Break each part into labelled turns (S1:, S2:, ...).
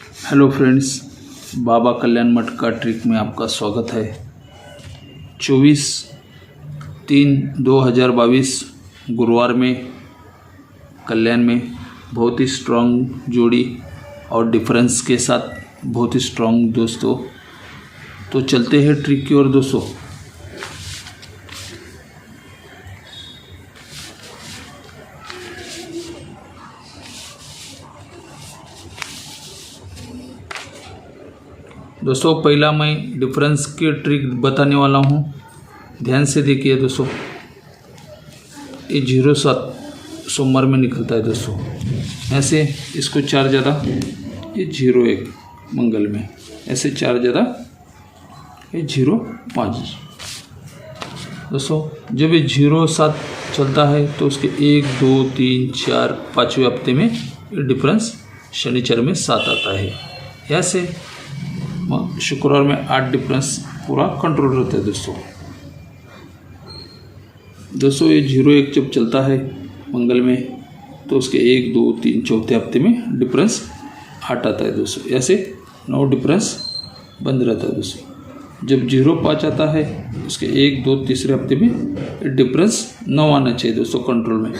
S1: Hello friends, बाबा कल्याण मठ का trick में आपका स्वागत है। 24/3/2022 गुरुवार में कल्याण में बहुत ही स्ट्रॉन्ग जोड़ी और डिफरेंस के साथ बहुत ही स्ट्रॉन्ग दोस्तों। तो चलते हैं ट्रिक की ओर दोस्तों। दोस्तों पहला मैं डिफरेंस की ट्रिक बताने वाला हूँ, ध्यान से देखिए दोस्तों। ये 07 सोमवार में निकलता है दोस्तों, ऐसे इसको 4 ज़्यादा, ये 01 मंगल में, ऐसे 4 ज़्यादा, ये 05 दोस्तों। जब ये 07 चलता है तो उसके 1 2 3 4 5वें हफ्ते में ये डिफरेंस शनिचर में 7 आता है। ऐसे शुक्रवार में 8 डिफरेंस पूरा कंट्रोल रहता है दोस्तों। ये 01 जब चलता है मंगल में तो उसके 1 2 3 चौथे हफ्ते में डिफरेंस 8 आता है दोस्तों। ऐसे 9 डिफरेंस बंद रहता है दोस्तों। जब 05 आता है उसके 1 2 तीसरे हफ्ते में डिफरेंस 9 आना चाहिए दोस्तों कंट्रोल में।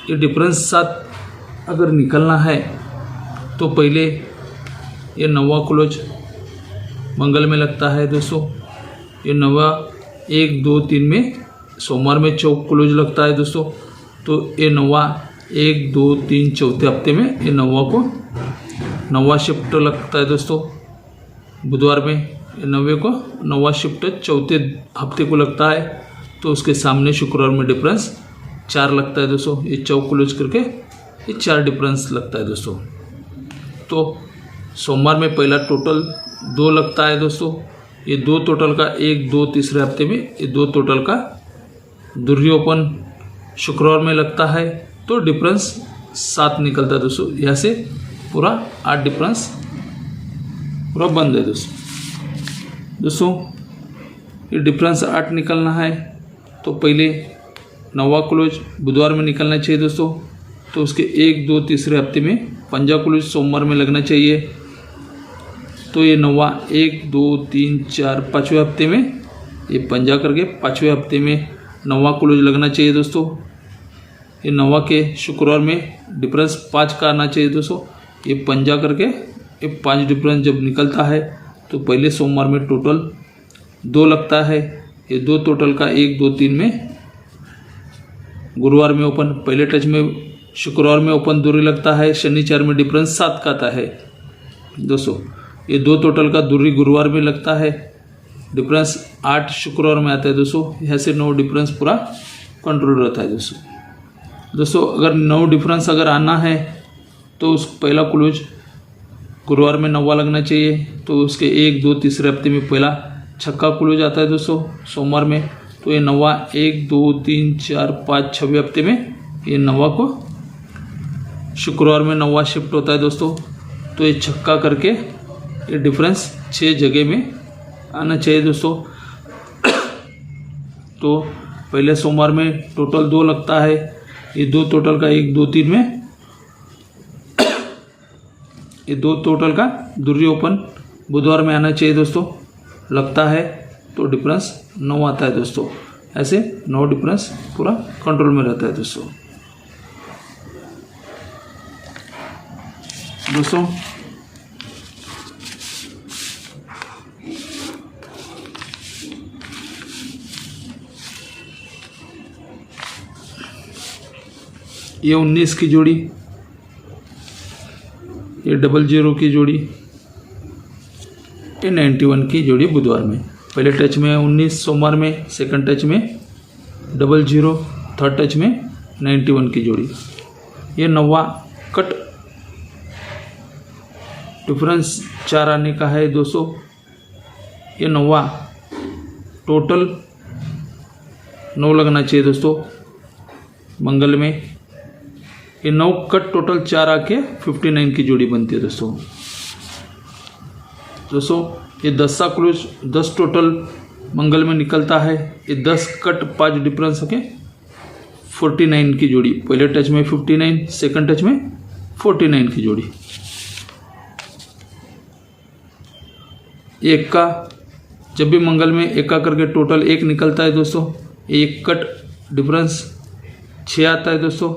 S1: ये डिफरेंस 7 अगर निकलना है तो पहले ये 9वां क्लोज मंगल में लगता है दोस्तों। ये 9वां 1 2 3 में सोमवार में चौक क्लोज लगता है दोस्तों। तो ये 9वां 1 2 3 चौथे हफ्ते में ये 9वां को 9वां शिफ्ट लगता है दोस्तों। बुधवार में ये 9वें को 9वां शिफ्ट चौथे हफ्ते को लगता है। तो उसके सामने शुक्रवार में डिफरेंस 4 लगता है दोस्तों। ये चौक क्लोज करके ये 4 डिफरेंस लगता है दोस्तों। तो सोमवार में पहला टोटल 2 लगता है दोस्तों। ये 2 टोटल का 1 2 तीसरे हफ्ते में ये 2 टोटल का दुर्योपन शुक्रवार में लगता है। तो डिफरेंस 7 निकलता है दोस्तों। यहाँ से पूरा 8 डिफरेंस पूरा बंद है दोस्तों। ये डिफरेंस 8 निकलना है तो पहले 9वां क्लोज बुधवार में निकलना चाहिए दोस्तों। तो उसके 1 2 तीसरे हफ्ते में पंजा क्लोज सोमवार में लगना चाहिए। तो ये 9वां 1 2 3 4 5वें हफ्ते में ये पंजा करके 5वें हफ्ते में 9वां क्लोज लगना चाहिए दोस्तों। ये 9वां के शुक्रवार में डिफरेंस 5 का आना चाहिए दोस्तों। ये पंजा करके ये 5 डिफरेंस जब निकलता है तो पहले सोमवार में टोटल 2 लगता है। ये 2 टोटल का 1 2 3 में गुरुवार में ओपन, पहले टच में शुक्रवार में ओपन दूरी लगता है। शनिचर में डिफरेंस 7 का आता है दोस्तों। ये 2 टोटल का दूरी गुरुवार में लगता है, डिफरेंस 8 शुक्रवार में आता है दोस्तों। यहाँ से 9 डिफरेंस पूरा कंट्रोल रहता है दोस्तों। अगर 9 डिफरेंस अगर आना है तो उस पहला क्लोज गुरुवार में 9वां लगना चाहिए। तो उसके 1 2 तीसरे हफ्ते में पहला छक्का क्लोज आता है दोस्तों सोमवार में। तो ये 9वां 1 2 3 4 5 6वें हफ्ते में ये 9वां को शुक्रवार में 9वां शिफ्ट होता है दोस्तों। तो ये छक्का करके ये डिफरेंस 6 जगह में आना चाहिए दोस्तों। तो पहले सोमवार में टोटल 2 लगता है। ये 2 टोटल का 1 2 3 में ये 2 टोटल का दूरी ओपन बुधवार में आना चाहिए दोस्तों, लगता है। तो डिफरेंस 9 आता है दोस्तों। ऐसे 9 डिफरेंस पूरा कंट्रोल में रहता है दोस्तों। ये 19 की जोड़ी, ये 00 की जोड़ी, ये 91 की जोड़ी बुधवार में। पहले टच में 19 सोमवार में, सेकंड टच में 00, थर्ड टच में 91 की जोड़ी। ये 9वां कट डिफरेंस 4 आने का है दोस्तों। ये 9वां टोटल 9 लगना चाहिए दोस्तों मंगल में। ये 9 कट टोटल 4 आके 59 की जोड़ी बनती है दोस्तों। ये 10 क्लोज 10 टोटल मंगल में निकलता है। ये 10 कट 5 डिफरेंस होके 49 की जोड़ी, पहले टच में 59, सेकंड टच में 49 की जोड़ी। एक का, जब भी मंगल में एक का करके टोटल 1 निकलता है दोस्तों, एक कट डिफरेंस 6 आता है दोस्तों।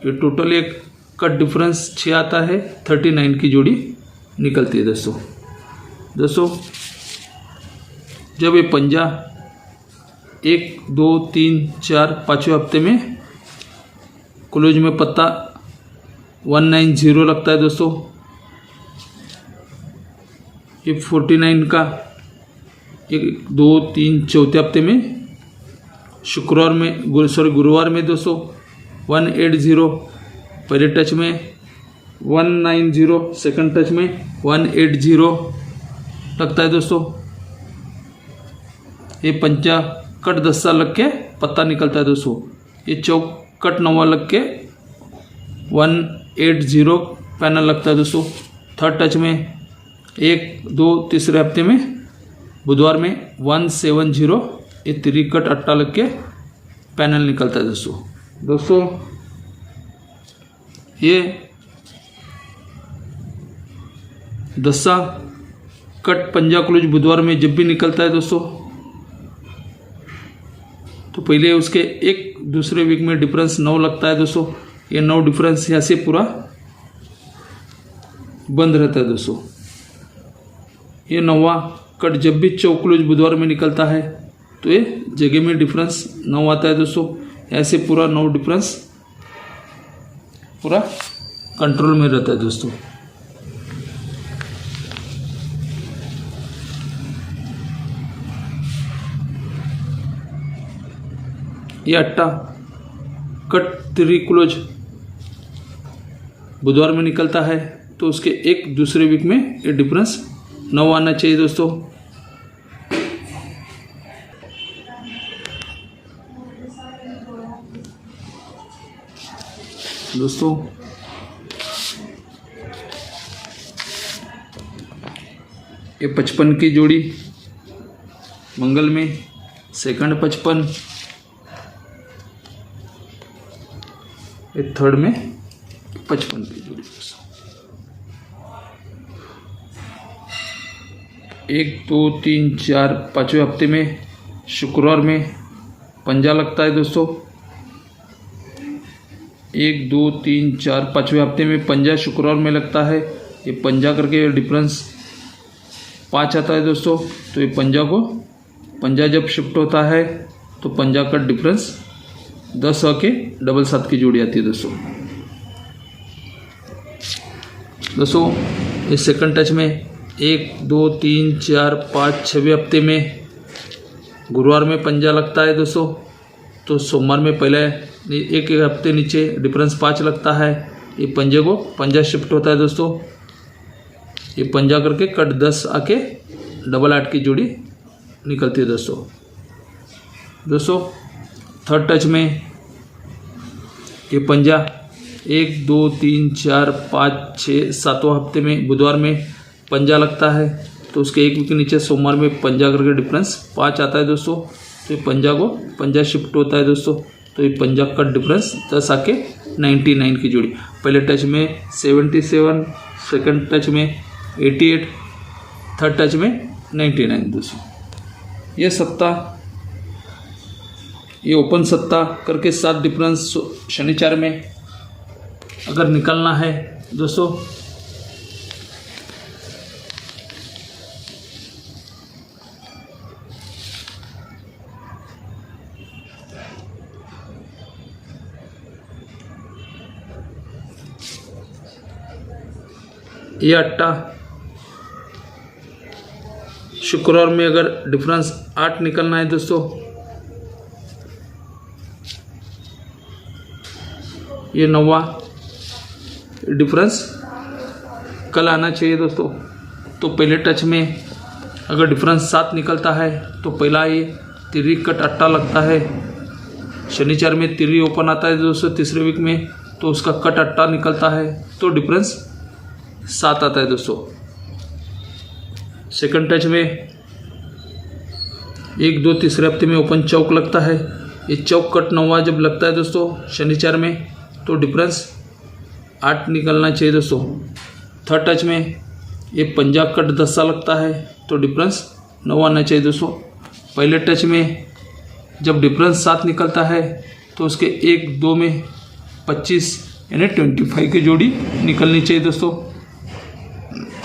S1: ये टोटल एक कट डिफरेंस 6 आता है, 39 की जोड़ी निकलती है दोस्तों। जब ये पंजा 1 2 3 4 5वें हफ्ते में क्लोज में पत्ता 190 लगता है दोस्तों, ये 49 का 1 2 3 चौथे हफ्ते में गुरुवार में दोस्तों 180 पहले टच में, 190 सेकंड टच में 180 लगता है दोस्तों। ये पंचा कट 10 लग के पत्ता निकलता है दोस्तों। ये चौक कट 9 लग के 180 पैनल लगता है दोस्तों। थर्ड टच में 1 2 तीसरे हफ्ते में बुधवार में 170 ये 3 कट 8 लग के पैनल निकलता है दोस्तों। ये 10 कट पंजा क्लोज बुधवार में जब भी निकलता है दोस्तों, तो पहले उसके एक दूसरे वीक में डिफरेंस 9 लगता है दोस्तों। ये 9 डिफरेंस यहाँ से पूरा बंद रहता है दोस्तों। ये 9वां कट जब भी चौक क्लोज बुधवार में निकलता है तो ये जगह में डिफरेंस 9 आता है दोस्तों। ऐसे पूरा 9 डिफरेंस पूरा कंट्रोल में रहता है दोस्तों। ये 8 कट 3 क्लोज बुधवार में निकलता है तो उसके एक दूसरे वीक में ये डिफरेंस 9 आना चाहिए दोस्तों। ये 55 की जोड़ी मंगल में, सेकंड 55, ये थर्ड में 55 की जोड़ी दोस्तों। 1 2 3 4 5वें हफ्ते में शुक्रवार में पंजा लगता है दोस्तों। 1 2 3 4 5वें हफ्ते में पंजा शुक्रवार में लगता है। ये पंजा करके डिफरेंस 5 आता है दोस्तों। तो ये पंजा जब शिफ्ट होता है तो पंजा का डिफरेंस 10 आके 7 की जोड़ी आती है दोस्तों। ये सेकंड टच में 1 2 3 4 5 6वें हफ्ते में गुरुवार में पंजा लगता है दोस्तों। तो सोमवार में पहले एक हफ्ते नीचे डिफरेंस 5 लगता है। ये पंजा शिफ्ट होता है दोस्तों। ये पंजा करके कट 10 आके 8 की जोड़ी निकलती है दोस्तों। थर्ड टच में ये पंजा 1 2 3 4 5 6 7वां हफ्ते में बुधवार में पंजा लगता है तो उसके एक वीक के नीचे सोमवार में पंजा करके डिफरेंस 5 आता है दोस्तों। तो ये पंजा शिफ्ट होता है दोस्तों। तो ये पंजा का डिफरेंस 10 आके 99 की जोड़ी। पहले टच में 77, सेकंड टच में 88, थर्ड टच में 99 दोस्तों। ये ओपन सत्ता करके 7 डिफरेंस शनिवार में अगर निकलना है दोस्तों, ये 8 शुक्रवार में अगर डिफरेंस 8 निकलना है दोस्तों, ये 9वां डिफरेंस कल आना चाहिए दोस्तों। तो पहले टच में अगर डिफरेंस 7 निकलता है तो पहला ये 3 कट 8 लगता है। शनिवार में 3 ओपन आता है दोस्तों तीसरे वीक में, तो उसका कट 8 निकलता है तो डिफरेंस 7 आता है दोस्तों। सेकंड टच में 1 2 तीसरे हफ्ते में ओपन चौक लगता है। ये चौक कट 9वां जब लगता है दोस्तों शनिवार में तो डिफरेंस 8 निकलना चाहिए दोस्तों। थर्ड टच में ये पंजा कट 10 लगता है तो डिफरेंस 9 आना चाहिए दोस्तों। पहले टच में जब डिफरेंस 7 निकलता है तो उसके 1 2 में 25 यानी 25 की जोड़ी निकलनी चाहिए दोस्तों।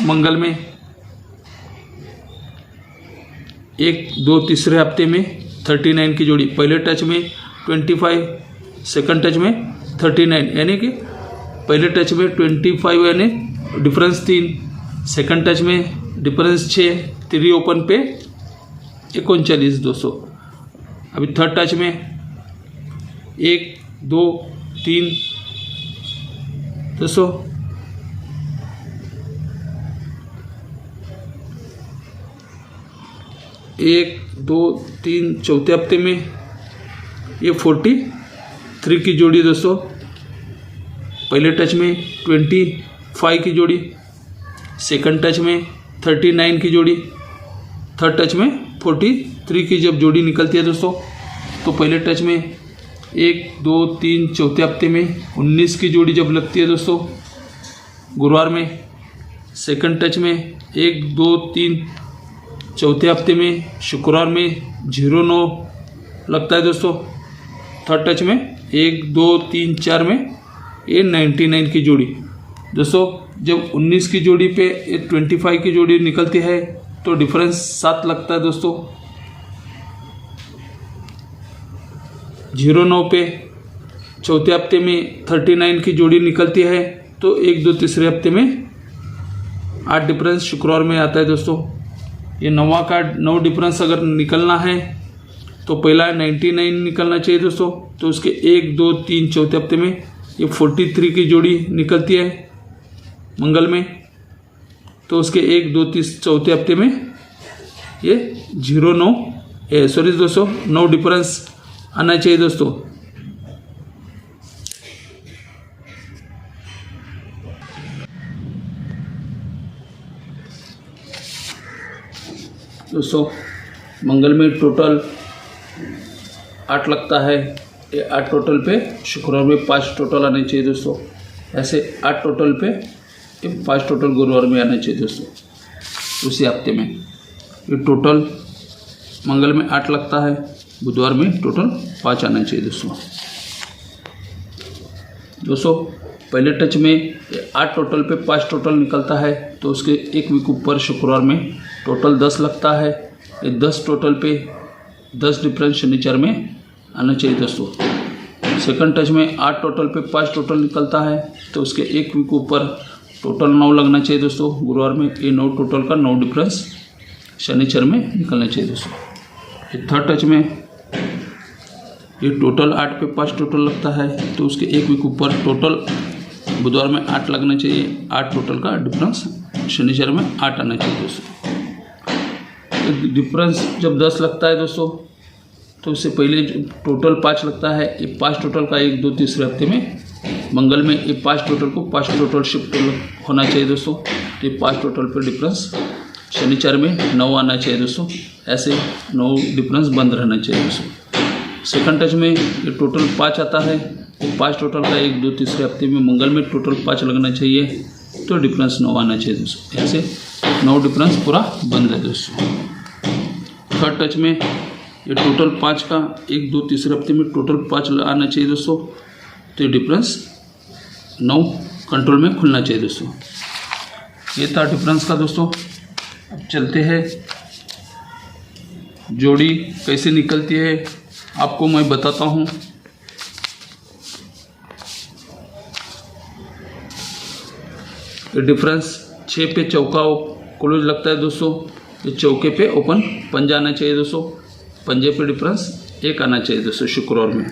S1: मंगल में 1 2 तीसरे हफ्ते में 39 की जोड़ी, पहले टच में 25, सेकंड टच में 39, यानी कि पहले टच में 25 यानी डिफरेंस 3, सेकंड टच में डिफरेंस 6, 3 ओपन पे 39 दोस्तों। अभी थर्ड टच में 1 2 3 दोस्तों, 1 2 3 चौथे हफ्ते में ये 43 की जोड़ी दोस्तों। पहले टच में 25 की जोड़ी, सेकंड टच में 39 की जोड़ी, थर्ड टच में 43 की जब जोड़ी निकलती है दोस्तों तो पहले टच में 1 2 3 चौथे हफ्ते में 19 की जोड़ी जब लगती है दोस्तों गुरुवार में, सेकंड टच में 1 2 3 चौथे हफ्ते में शुक्रवार में 0 9 लगता है दोस्तों। थर्ड टच में 1 2 3 4 में ये 99 की जोड़ी दोस्तों। जब 19 की जोड़ी पे 25 की जोड़ी निकलती है तो डिफरेंस 7 लगता है दोस्तों। 0 9 पे चौथे हफ्ते में 39 की जोड़ी निकलती है तो 1 2 तीसरे हफ्ते में 8 डिफरेंस शुक्रवार में आता है दोस्तों। ये 9वां का 9 डिफरेंस अगर निकलना है तो पहला 99 निकलना चाहिए दोस्तों, तो उसके 1 2 3 चौथे हफ्ते में ये 43 की जोड़ी निकलती है मंगल में, तो उसके 1 2 3 चौथे हफ्ते में ये 0 9 दोस्तों 9 डिफरेंस आना चाहिए दोस्तों। दोस्तों मंगल में टोटल 8 लगता है, ये 8 टोटल पे शुक्रवार में 5 टोटल आने चाहिए दोस्तों। ऐसे 8 टोटल पे ये 5 टोटल गुरुवार में आना चाहिए दोस्तों उसी हफ्ते में। ये टोटल मंगल में 8 लगता है, बुधवार में टोटल 5 आना चाहिए दोस्तों। पहले टच में 8 टोटल पे 5 टोटल निकलता है तो उसके एक वीक ऊपर शुक्रवार में टोटल 10 लगता है। ये 10 टोटल पे 10 डिफरेंस शनिचर में आना चाहिए दोस्तों। सेकंड टच में 8 टोटल पे 5 टोटल निकलता है तो उसके एक वीक ऊपर टोटल 9 लगना चाहिए दोस्तों गुरुवार में। ये 9 टोटल का 9 डिफरेंस शनिचर में निकलना चाहिए दोस्तों। ये थर्ड टच में ये टोटल 8 पे 5 टोटल लगता है तो उसके एक वीक ऊपर टोटल बुधवार में 8 लगना चाहिए। 8 टोटल का डिफरेंस शनिचर में 8 आना चाहिए दोस्तों। डिफरेंस जब 10 लगता है दोस्तों तो उससे पहले टोटल 5 लगता है। ये 5 टोटल का 1 2 तीसरे हफ्ते में मंगल में ये 5 टोटल को 5 टोटल शिफ्ट होना चाहिए दोस्तों। तो ये 5 टोटल पर डिफरेंस शनिचर में 9 आना चाहिए दोस्तों। ऐसे 9 डिफरेंस बंद रहना चाहिए दोस्तों। सेकंड टच में ये टोटल 5 आता है, वो 5 टोटल का 1 2 तीसरे हफ्ते में मंगल में टोटल 5 लगना चाहिए तो डिफरेंस 9 आना चाहिए दोस्तों। ऐसे 9 डिफरेंस पूरा बंद है दोस्तों। थर्ड टच में ये टोटल 5 का 1 2 तीसरे हफ्ते में टोटल 5 आना चाहिए दोस्तों, तो ये डिफरेंस 9 कंट्रोल में खुलना चाहिए दोस्तों। ये था डिफरेंस का दोस्तों। अब चलते हैं जोड़ी कैसे निकलती है आपको मैं बताता हूँ। ये डिफरेंस 6 पे चौका क्लोज लगता है दोस्तों। ये चौके पे ओपन पंजा आना चाहिए दोस्तों। पंजे पे डिफरेंस 1 आना चाहिए दोस्तों शुक्रवार में।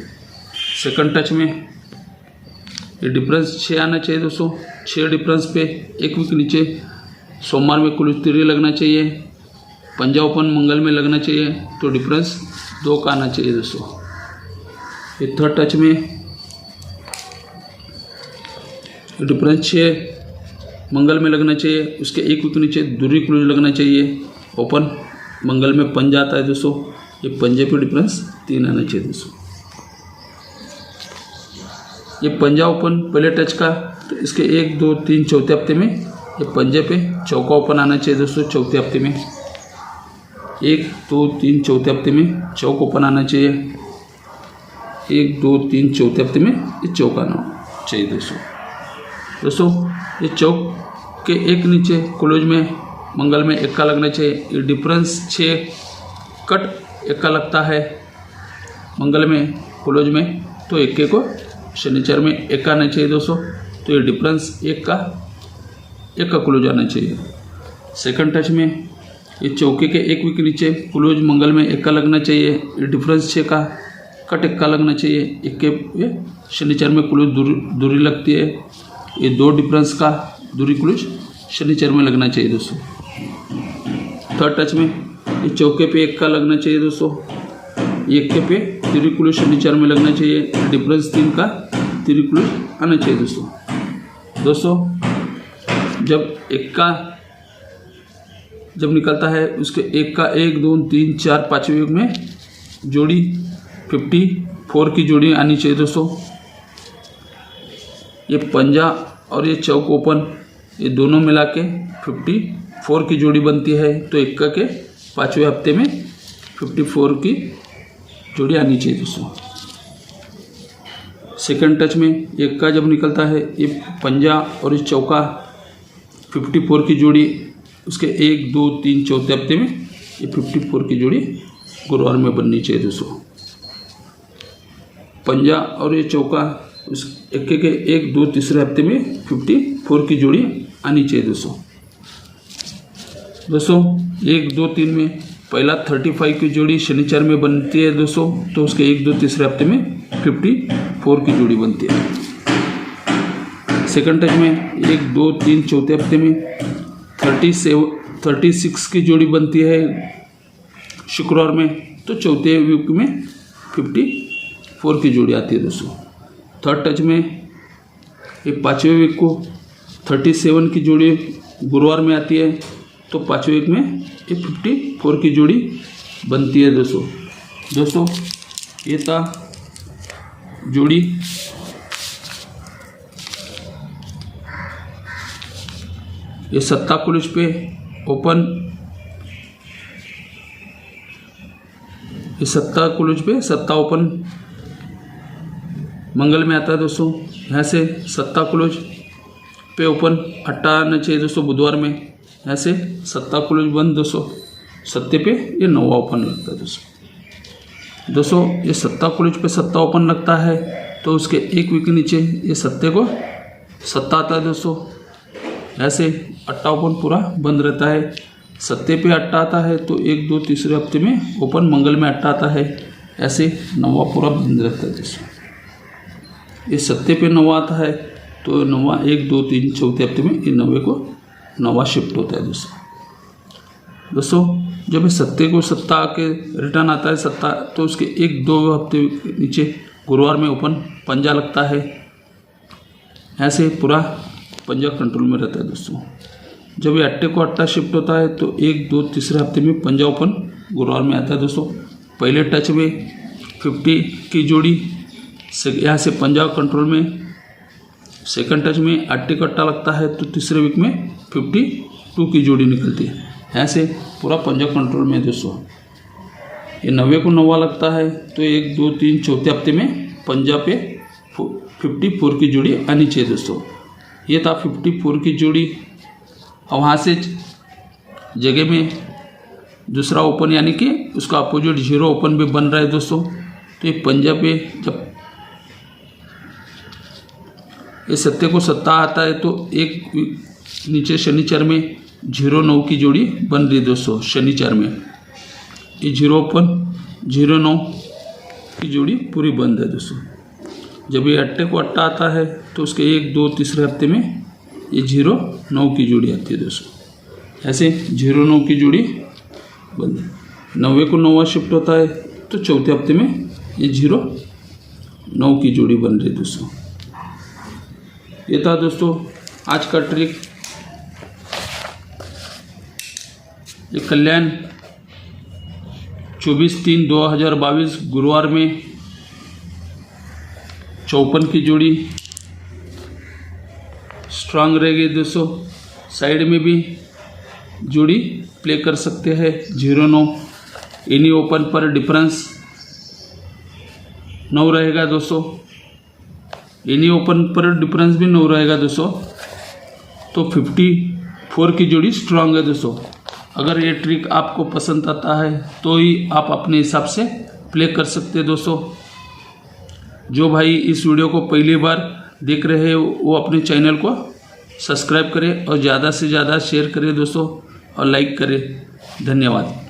S1: सेकंड टच में ये डिफरेंस 6 आना चाहिए दोस्तों। 6 डिफरेंस पे एक वीक नीचे सोमवार में क्लोज 3 लगना चाहिए। पंजा ओपन मंगल में लगना चाहिए तो डिफरेंस 2 का आना चाहिए दोस्तों। ये थर्ड टच में डिफरेंस 6 मंगल में लगना चाहिए, उसके एक वीक नीचे दूरी क्लोज लगना चाहिए। ओपन मंगल में पंजा आता है दोस्तों। ये पंजे पे डिफरेंस 3 आना चाहिए दोस्तों। ये पंजा ओपन पहले टच का, तो इसके 1 2 3 चौथे हफ्ते में ये पंजे पे चौका ओपन आना चाहिए दोस्तों चौथे हफ्ते में। 1 2 3 चौथे हफ्ते में चौक ओपन आना चाहिए। 1 2 3 चौथे हफ्ते में ये चौक आना चाहिए दोस्तों ये चौक के एक नीचे क्लोज में मंगल में एक्का लगना चाहिए। ये डिफरेंस 6 कट एक्का लगता है मंगल में क्लोज में, तो एक्के को शनिचर में एक्का आना चाहिए दोस्तों। तो ये डिफरेंस 1 का क्लोज आना चाहिए। सेकंड टच में ये चौके के एक वीक नीचे क्लोज मंगल में एक्का लगना चाहिए। ये डिफरेंस 6 का कट एक्का लगना चाहिए। एक्के शनिचर में क्लोज दूरी लगती है। ये 2 डिफरेंस का दूरी क्लोज शनिचर में लगना चाहिए दोस्तों। थर्ड टच में ये चौके पे एक्का लगना चाहिए दोस्तों। एक्के पे दूरी क्लोज शनिचर में लगना चाहिए। डिफरेंस 3 का दूरी क्लोज आना चाहिए दोस्तों जब एक्का जब निकलता है उसके एक का 1 2 3 4 5वें योग में जोड़ी 54 की जोड़ी आनी चाहिए दोस्तों। ये पंजा और ये चौक ओपन ये दोनों मिला के 54 की जोड़ी बनती है। तो एक्का के 5वें हफ्ते में 54 की जोड़ी आनी चाहिए दोस्तों। सेकंड टच में एक्का जब निकलता है ये पंजा और ये चौका 54 की जोड़ी उसके 1 2 3 चौथे हफ्ते में ये 54 की जोड़ी गुरुवार में बननी चाहिए दोस्तों। पंजा और ये चौका उस एक्के के 1 2 तीसरे हफ्ते में 54 की जोड़ी आनी चाहिए दोस्तों 1 2 3 में पहला 35 की जोड़ी शनिचर में बनती है दोस्तों। तो उसके 1 2 तीसरे हफ्ते में 54 की जोड़ी बनती है। सेकंड टच में 1 2 3 चौथे हफ्ते में 36 की जोड़ी बनती है शुक्रवार में। तो चौथे वीक में 54 की जोड़ी आती है दोस्तों। थर्ड टच में ये 5वें वीक को 37 की जोड़ी गुरुवार में आती है। तो 5वें वीक में ये 54 की जोड़ी बनती है दोस्तों ये था जोड़ी ये सत्ता क्लोज पे ओपन ये सत्ता क्लोज पे सत्ता ओपन मंगल में आता है दोस्तों। यहाँ से सत्ता क्लोज पे ओपन अट्टा आना चाहिए दोस्तों बुधवार में। यहाँ से सत्ता क्लोज बंद दोस्तों सत्ते पे ये 9वां ओपन लगता है दोस्तों ये सत्ता क्लोज पे सत्ता ओपन लगता है। तो उसके एक वीक नीचे ये सत्ते को सत्ता आता है दोस्तों। ऐसे अट्टा ओपन पूरा बंद रहता है। सत्ते पे अट्टा आता है तो 1 2 तीसरे हफ्ते में ओपन मंगल में अट्टा आता है। ऐसे 9वां पूरा बंद रहता है दोस्तों। ये सत्ते पे 9वां आता है तो 9वां 1 2 3 चौथे हफ्ते में ये 9वें को 9वां शिफ्ट होता है दोस्तों जब ये सत्ते को सत्ता आके रिटर्न आता है सत्ता तो उसके 1 2 हफ्ते नीचे गुरुवार में ओपन पंजा लगता है। ऐसे पूरा पंजा कंट्रोल में रहता है दोस्तों। जब ये अट्टे को अट्टा शिफ्ट होता है तो 1 2 तीसरे हफ्ते में पंजा ओपन गुरुवार में आता है दोस्तों। पहले टच में 50 की जोड़ी यहाँ से पंजा कंट्रोल में। सेकंड टच में अट्टे का अट्टा लगता है तो तीसरे वीक में 52 की जोड़ी निकलती है। ऐसे पूरा पंजा कंट्रोल में दोस्तों। ये 90 को 9वां लगता है तो 1 2 3 चौथे हफ्ते में पंजा पे 54 की जोड़ी आनी चाहिए दोस्तों। ये था 54 की जोड़ी। और वहाँ से जगह में दूसरा ओपन यानी कि उसका अपोजिट 0 ओपन भी बन रहा है दोस्तों। तो ये पंजा पे जब ये सत्ते को सत्ता आता है तो एक नीचे शनिचर में 0 9 की जोड़ी बन रही है दोस्तों। शनिचर में ये 0 ओपन 0 9 की जोड़ी पूरी बंद है दोस्तों। जब ये अट्टे को अट्टा आता है तो उसके 1 2 तीसरे हफ्ते में ये 0 9 की जोड़ी आती है दोस्तों। ऐसे 0 9 की जोड़ी बंद है। 90 को 9वां शिफ्ट होता है तो चौथे हफ्ते में ये 0 9 की जोड़ी बन रही है दोस्तों। ये था दोस्तों आज का ट्रिक। ये कल्याण 24/3/2022 गुरुवार में 54 की जोड़ी स्ट्रांग रहेगी दोस्तों। साइड में भी जोड़ी प्ले कर सकते हैं 0-9। एनी ओपन पर डिफरेंस 9 रहेगा दोस्तों। एनी ओपन पर डिफरेंस भी 9 रहेगा दोस्तों। तो 54 की जोड़ी स्ट्रांग है दोस्तों। अगर ये ट्रिक आपको पसंद आता है तो ही आप अपने हिसाब से प्ले कर सकते हैं दोस्तों। जो भाई इस वीडियो को पहली बार देख रहे हैं वो अपने चैनल को सब्सक्राइब करें और ज़्यादा से ज़्यादा शेयर करें दोस्तों और लाइक करें। धन्यवाद।